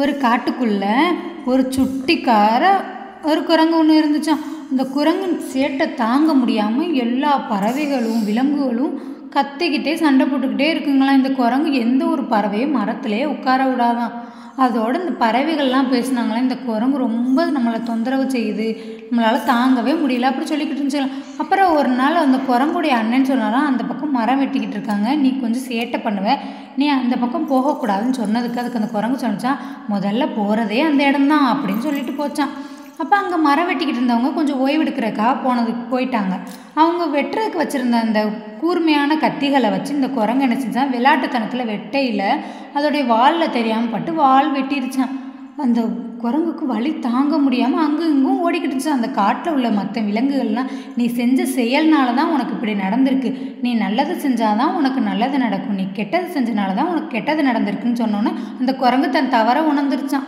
ஒரு காட்டுக்குள்ள ஒரு சுட்டிக்கார ஒரு குரங்கு ஒன்று இருந்துச்சாம். அந்த குரங்கு சேட்டை தாங்க முடியாமல் எல்லா பறவைகளும் விலங்குகளும் கத்திக்கிட்டே சண்டை போட்டுக்கிட்டே இருக்குங்களாம். இந்த குரங்கு எந்த ஒரு பறவையும் மரத்துலேயே உட்கார விடாதான். அதோட இந்த பறவைகள்லாம் பேசுனாங்களாம், இந்த குரங்கு ரொம்ப நம்மளை தொந்தரவு செய்யுது, நம்மளால் தாங்கவே முடியல அப்படி சொல்லிக்கிட்டு இருந்துச்சு. அப்புறம் ஒரு நாள் அந்த குரங்குடைய அண்ணன் சொன்னாராம், அந்த பக்கம் மரம் வெட்டிக்கிட்டு இருக்காங்க, நீ கொஞ்சம் சேட்டை பண்ணுவ, நீ அந்த பக்கம் போகக்கூடாதுன்னு சொன்னதுக்கு அதுக்கு அந்த குரங்கு சொன்னிச்சான், முதல்ல போகிறதே அந்த இடம்தான் அப்படின்னு சொல்லிட்டு போச்சான். அப்போ அங்கே மரம் வெட்டிக்கிட்டு இருந்தவங்க கொஞ்சம் ஓய்வெடுக்கிறதுக்காக போயிட்டாங்க. அவங்க வெட்டுறதுக்கு வச்சுருந்த அந்த கூர்மையான கத்திகளை வச்சு இந்த குரங்கு என்ன செஞ்சான், விளையாட்டுத்தனத்தில் வெட்டையில் அதோடைய வாலில் தெரியாமல் பட்டு வால் வெட்டிருச்சான். அந்த குரங்குக்கு வலி தாங்க முடியாமல் அங்கும் இங்கும் ஓடிக்கிட்டு இருந்துச்சு. அந்த காட்டில் உள்ள மற்ற விலங்குகள்லாம், நீ செஞ்ச செயல்னால தான் உனக்கு இப்படி நடந்திருக்கு, நீ நல்லது செஞ்சாதான் உனக்கு நல்லது நடக்கும், நீ கெட்டது செஞ்சனால தான் உனக்கு கெட்டது நடந்திருக்குன்னு சொன்னோன்னே அந்த குரங்கு தன் தவறை உணர்ந்துருச்சான்.